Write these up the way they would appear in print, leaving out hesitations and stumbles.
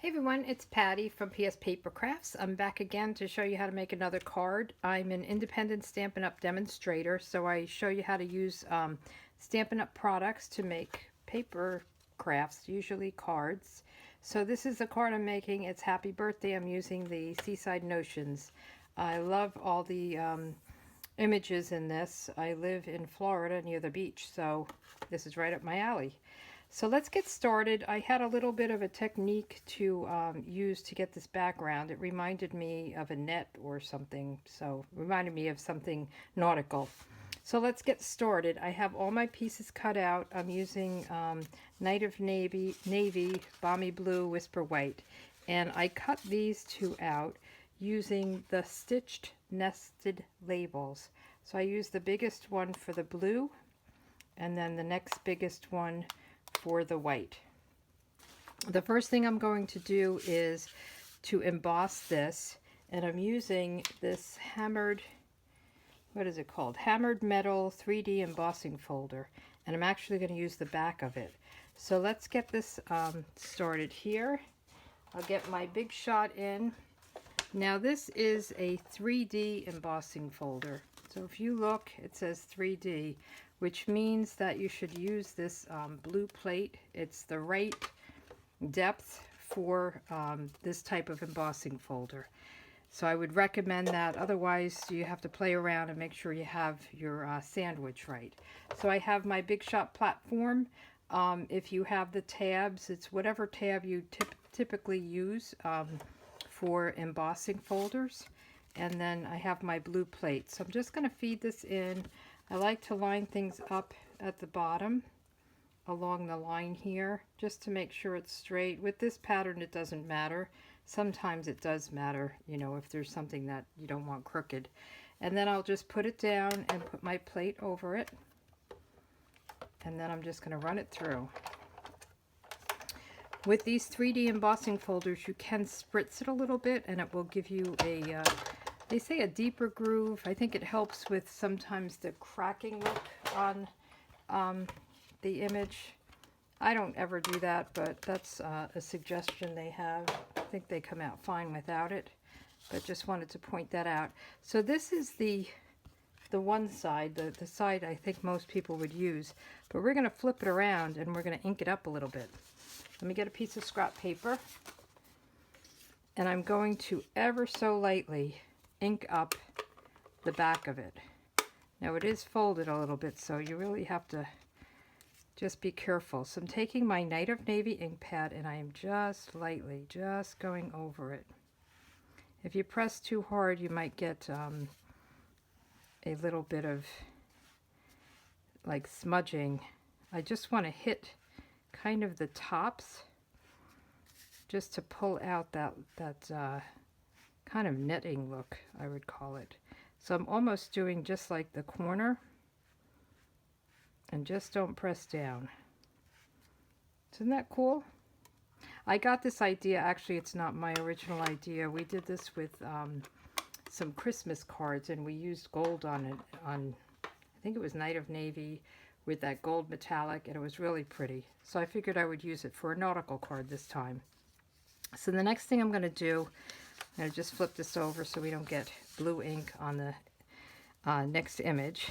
Hey everyone, it's Patty from PS Paper Crafts. I'm back again to show you how to make another card. I'm an independent Stampin' Up! Demonstrator, so I show you how to use Stampin' Up! Products to make paper crafts, usually cards. So this is the card I'm making. It's Happy Birthday. I'm using the Seaside Notions. I love all the images in this. I live in Florida near the beach, so this is right up my alley. So let's get started. I had a little bit of a technique to use to get this background. It reminded me of a net or something, so reminded me of something nautical. So let's get started. I have all my pieces cut out. I'm using Night of Navy, Balmy Blue, Whisper White. And I cut these two out using the stitched nested labels. So I use the biggest one for the blue and then the next biggest one for the white. The first thing I'm going to do is to emboss this, and I'm using this hammered, what is it called? Hammered metal 3D embossing folder, and I'm actually going to use the back of it. So let's get this started here. I'll get my Big Shot in. Now this is a 3D embossing folder. So if you look, it says 3D, which means that you should use this blue plate. It's the right depth for this type of embossing folder. So I would recommend that. Otherwise, you have to play around and make sure you have your sandwich right. So I have my Big Shot platform. If you have the tabs, it's whatever tab you typically use for embossing folders. And then I have my blue plate. So I'm just going to feed this in. I like to line things up at the bottom along the line here just to make sure it's straight. With this pattern it doesn't matter. Sometimes it does matter, you know, if there's something that you don't want crooked. And then I'll just put it down and put my plate over it. And then I'm just going to run it through. With these 3D embossing folders, you can spritz it a little bit and it will give you a they say a deeper groove. I think it helps with sometimes the cracking look on the image. I don't ever do that, but that's a suggestion they have. I think they come out fine without it, but just wanted to point that out. So this is the one side, the side I think most people would use, but we're going to flip it around and we're going to ink it up a little bit. Let me get a piece of scrap paper, and I'm going to ever so lightly ink up the back of it. Now it is folded a little bit, so you really have to just be careful. So I'm taking my Night of Navy ink pad and I am just lightly just going over it. If you press too hard, you might get a little bit of like smudging. I just want to hit kind of the tops just to pull out that kind of netting look, I would call it. So I'm almost doing just like the corner, and just don't press down. Isn't that cool? I got this idea, actually it's not my original idea. We did this with some Christmas cards and we used gold on it, on I think it was Night of Navy with that gold metallic, and it was really pretty. So I figured I would use it for a nautical card this time. So the next thing I'm going to do, I'm going to just flip this over so we don't get blue ink on the next image.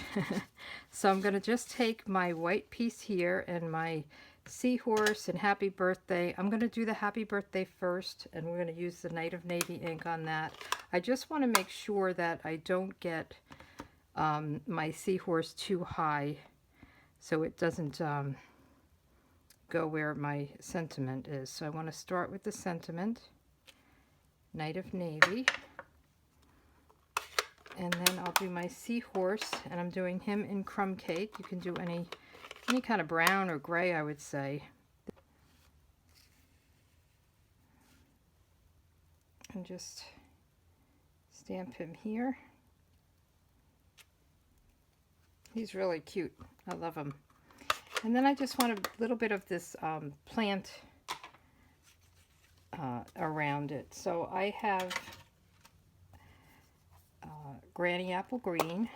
So I'm going to just take my white piece here and my seahorse and happy birthday. I'm going to do the happy birthday first, and we're going to use the Night of Navy ink on that. I just want to make sure that I don't get my seahorse too high so it doesn't go where my sentiment is. So I want to start with the sentiment, Night of Navy, and then I'll do my seahorse, and I'm doing him in crumb cake. You can do any kind of brown or gray, I would say. And just stamp him here. He's really cute. I love him. And then I just want a little bit of this plant around it. So I have Granny Apple Green,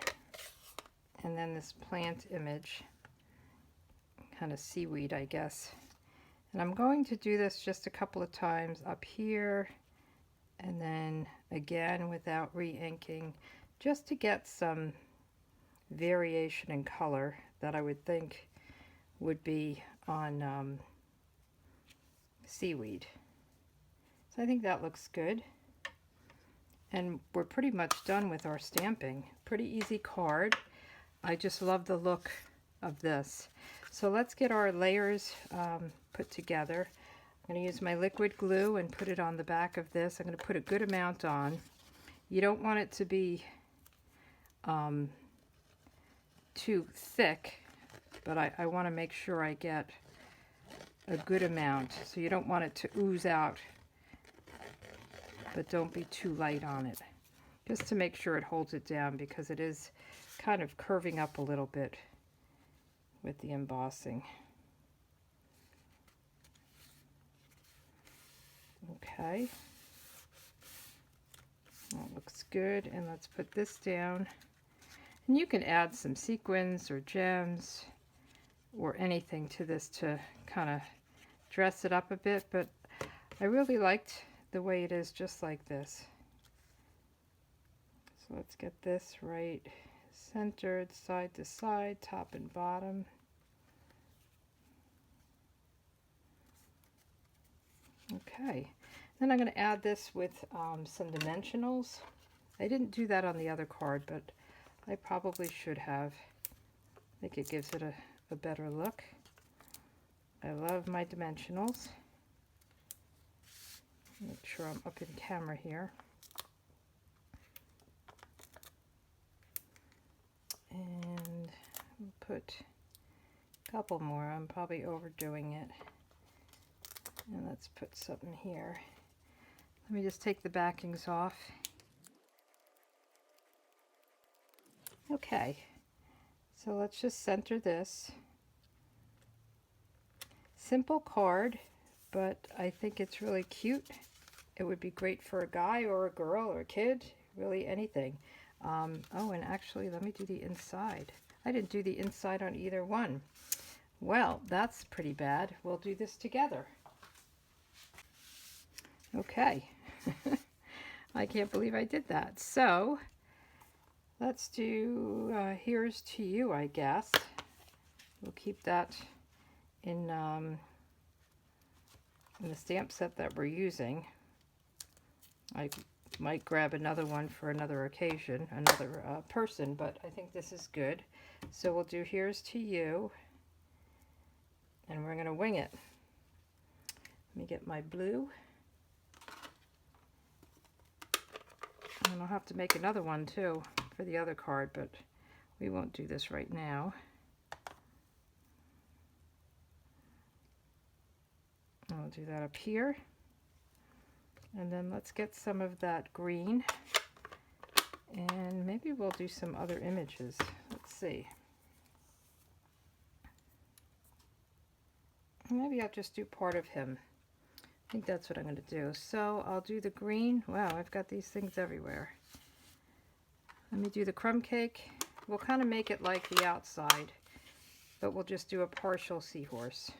and then this plant image, kind of seaweed, I guess. And I'm going to do this just a couple of times up here and then again without re-inking, just to get some variation in color that I would think would be on seaweed. So I think that looks good. And we're pretty much done with our stamping. Pretty easy card. I just love the look of this. So let's get our layers put together. I'm going to use my liquid glue and put it on the back of this. I'm going to put a good amount on. You don't want it to be too thick, but I want to make sure I get a good amount. So you don't want it to ooze out, but don't be too light on it. Just to make sure it holds it down, because it is kind of curving up a little bit with the embossing. Okay. That looks good. And let's put this down. And you can add some sequins or gems or anything to this to kind of dress it up a bit, but I really liked the way it is just like this. So let's get this right centered, side to side, top and bottom. Okay, then I'm going to add this with some dimensionals. I didn't do that on the other card, but I probably should have. I think it gives it a better look. I love my dimensionals. Make sure I'm up in camera here. And we'll put a couple more. I'm probably overdoing it. And let's put something here. Let me just take the backings off. Okay, so let's just center this. Simple card, but I think it's really cute. It would be great for a guy or a girl or a kid, really anything. Oh, and actually, let me do the inside. I didn't do the inside on either one. Well, that's pretty bad. We'll do this together. Okay. I can't believe I did that. So, let's do Here's to You, I guess. We'll keep that in the stamp set that we're using. I might grab another one for another occasion, another person, but I think this is good. So we'll do Here's to You, and we're going to wing it. Let me get my blue. And I'll have to make another one too for the other card, but we won't do this right now. I'll do that up here. And then let's get some of that green. And maybe we'll do some other images. Let's see. Maybe I'll just do part of him. I think that's what I'm going to do. So I'll do the green. Wow, I've got these things everywhere. Let me do the crumb cake. We'll kind of make it like the outside, but we'll just do a partial seahorse.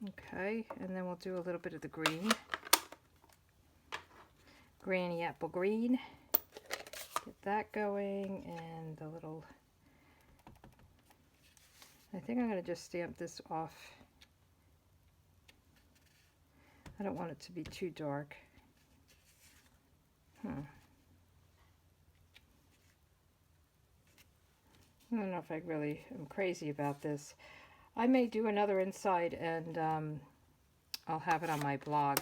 Okay, and then we'll do a little bit of the green. Granny apple green. Get that going, and the little... I think I'm going to just stamp this off. I don't want it to be too dark. I don't know if I really am crazy about this. I may do another inside, and I'll have it on my blog,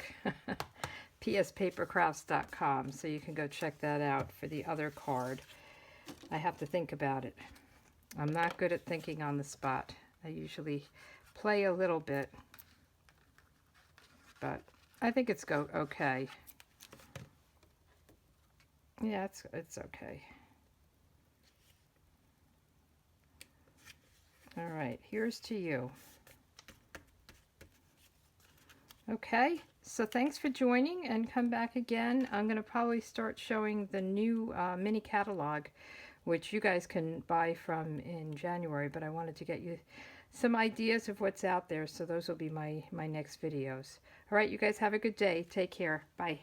pspapercrafts.com, so you can go check that out for the other card. I have to think about it. I'm not good at thinking on the spot. I usually play a little bit, but I think it's okay. Yeah, it's okay. All right, Here's to You. Okay, so thanks for joining, and come back again. I'm going to probably start showing the new mini catalog which you guys can buy from in January, but I wanted to get you some ideas of what's out there, so those will be my next videos. All right, you guys have a good day. Take care. Bye.